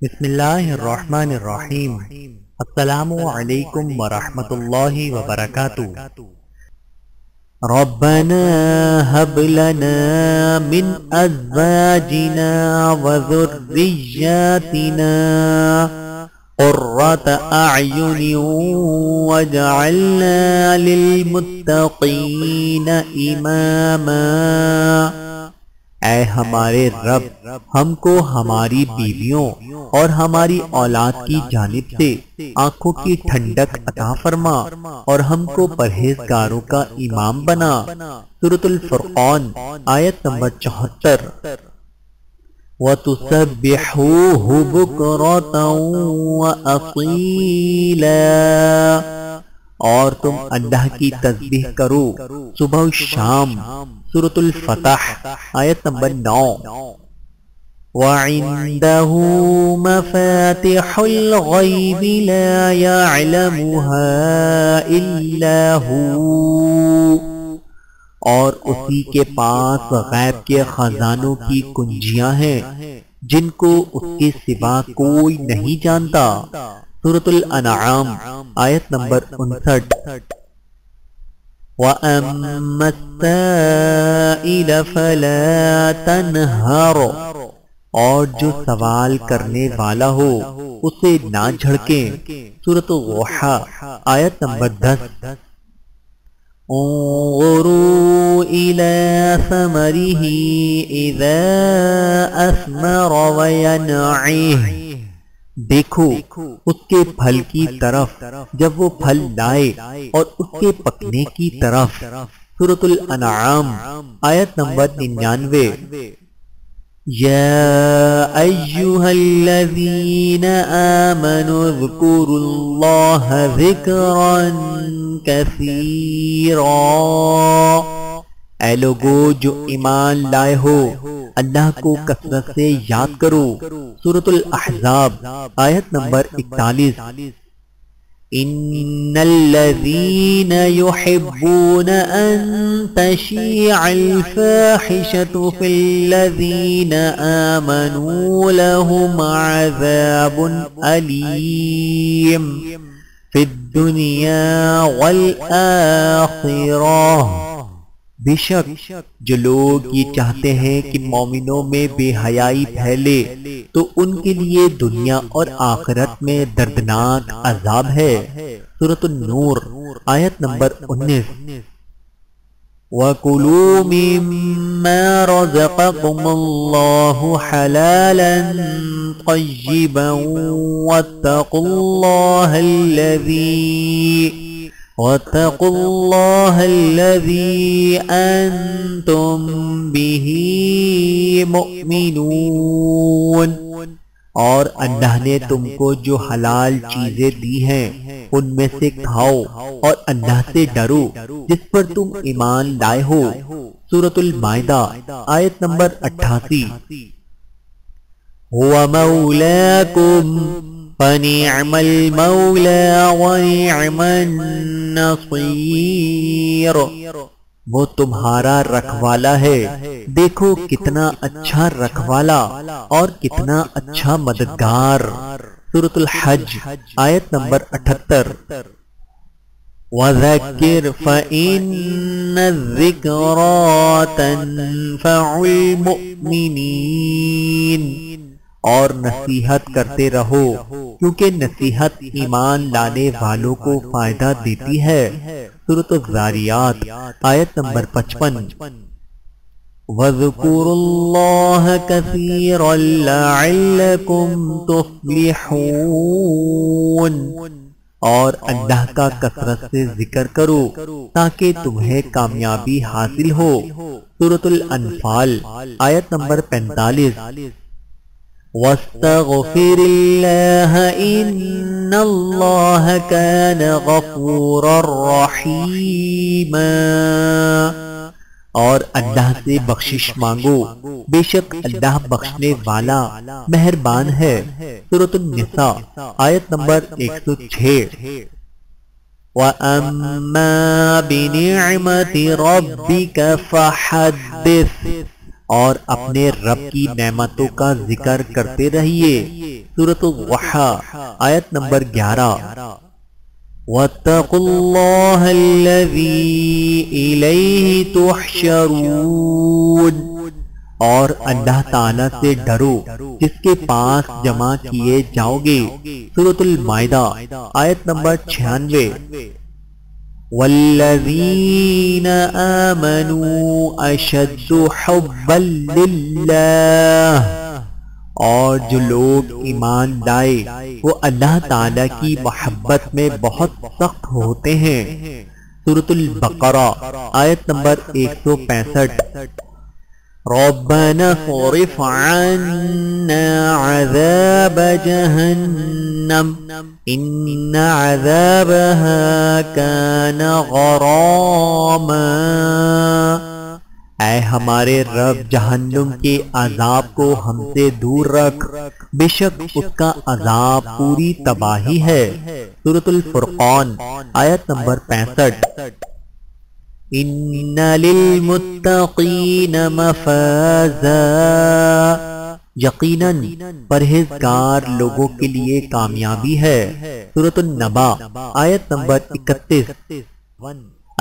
بسم اللہ الرحمن الرحیم۔ السلام علیکم ورحمۃ اللہ وبرکاتہ۔ ربنا هب لنا من ازواجنا وذرياتنا قرة اعین واجعلنا للمتقین اماما۔ اے ہمارے رب، ہم کو ہماری بیویوں اور ہماری اولاد کی جانب سے آنکھوں کی ٹھنڈک عطا فرما اور ہم کو پرہیزگاروں کا امام بنا۔ سورۃ الفرقان آیت نمبر 74۔ وَتُسَبِّحُوهُ بُكْرَةً وَأَصِيلًا، اور تم اللہ کی تسبیح کرو صبح و شام۔ سورۃ الفتح آیت نمبر 9۔ وَعِندَهُ مَفَاتِحُ الْغَيْبِ لَا يَعْلَمُهَا إِلَّا هُوَ، اور اسی کے پاس غیب کے خزانوں کی کنجیاں ہیں جن کو اس کے سوا کوئی نہیں جانتا۔ سورۃ الانعام آیت نمبر 59۔ وَأَمَّا السَّائِلَ فَلَا تَنْهَرْ، اور جو سوال کرنے والا ہو اسے نہ جھڑکیں۔ سورۃ الضحیٰ آیت نمبر 10۔ انظروا إِلَى ثَمَرِهِ إِذَا أَثْمَرَ وَيَنْعِهِ، دیکھو اس کے پھل کی طرف جب وہ پھل لائے اور اس کے پکنے کی طرف۔ سورۃ الانعام آیت نمبر 99۔ یا ایھا الذین آمنوا اذکروا اللہ ذکرا کثیرا، اے لوگو جو ایمان لائے ہو اللہ کو کثرت سے یاد کرو۔ سورۃ الاحزاب آیت نمبر 41۔ ان الذین یحبون ان تشیع الفاحشة فی الذین آمنوا لهم عذاب علیم فی الدنیا والآخرہ، بے شک جو لوگ یہ چاہتے ہیں کہ مومنوں میں بے حیائی پھیلے تو ان کے لیے دنیا اور آخرت میں دردناک عذاب ہے۔ سورۃ النور آیت نمبر 19۔ وَكُلُوا مِمَّا رَزَقَكُمُ اللَّهُ حَلَالًا طَيِّبًا وَاتَّقُوا اللَّهَ الَّذِي أَنْتُمْ بِهِ مُؤْمِنُونَ، اور اللہ نے تم کو جو حلال چیزیں دی ہیں ان میں سے کھاؤ اور اللہ سے ڈرو جس پر تم ایمان لائے ہو۔ سورۃ المائدہ آیت نمبر 88۔ هُوَ مَوْلَاكُمْ فَنِعْمَ الْمَوْلَى وَنِعْمَ النَّصِيرُ، وہ تمہارا رکھوالا ہے، دیکھو کتنا اچھا رکھوالا اور کتنا اچھا مددگار۔ سورۃ الحج آیت نمبر 78۔ وَذَكِّرْ فَإِنَّ الذِّكْرَىٰ تَنفَعُ الْمُؤْمِنِينَ، اور نصیحت کرتے رہو کیونکہ نصیحت ایمان لانے والوں کو فائدہ دیتی ہے۔ سورۃ الذاریات آیت نمبر 55۔ وَاذْكُرُوا اللَّهَ كَثِيرًا لَعَلَّكُمْ تُفْلِحُونَ، اور اللہ کا کثرت سے ذکر کرو تاکہ تمہیں کامیابی حاصل ہو۔ سورۃ الانفال آیت نمبر 45۔ وَاسْتَغْفِرِ اللَّهَ إِنَّ اللَّهَ كَانَ غَفُورًا رَحِيمًا، اور اللہ سے بخشش مانگو بے شک اللہ بخشنے والا مہربان ہے۔ سورۃ النساء آیت نمبر 106۔ وَأَمَّا بِنِعْمَةِ رَبِّكَ فَحَدِّثْ، اور اپنے رب کی نعمتوں کا ذکر کرتے رہیے۔ سورۃ الضحیٰ آیت نمبر 11 وَاتَّقُوا اللَّهَ الَّذِي إِلَيْهِ تُحْشَرُونَ، اور اللہ تعالیٰ سے ڈرو جس کے پاس جمع کیے جاؤ گے۔ سورۃ المائدہ آیت نمبر 96 وَالَّذِينَ آمَنُوا أَشَدُّ حُبًّا لِلَّهِ، اور جو لوگ ایمان لائے وہ اللہ تعالیٰ کی محبت میں بہت سخت ہوتے ہیں۔ سورۃ البقرہ آیت نمبر 165 رَبَّنَا اصْرِفْ عَنَّا عَذَابَ جَهَنَّمَ إِنَّ عَذَابَهَا كَانَ غَرَامًا، اے ہمارے رب جہنم کے عذاب کو ہم سے دور رکھ، بے شک اس کا عذاب پوری تباہی ہے۔ سورۃ الفرقان آیت نمبر 65 ان للمتقین مفازا، یقیناً پرہیزگار لوگوں کے لیے کامیابی ہے۔ سورۃ النبا آیت نمبر 31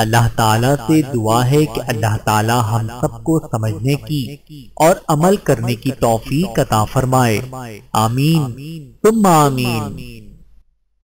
اللہ تعالیٰ سے دعا ہے کہ اللہ تعالیٰ ہم سب کو سمجھنے کی اور عمل کرنے کی توفیق عطا فرمائے، آمین ثم آمین۔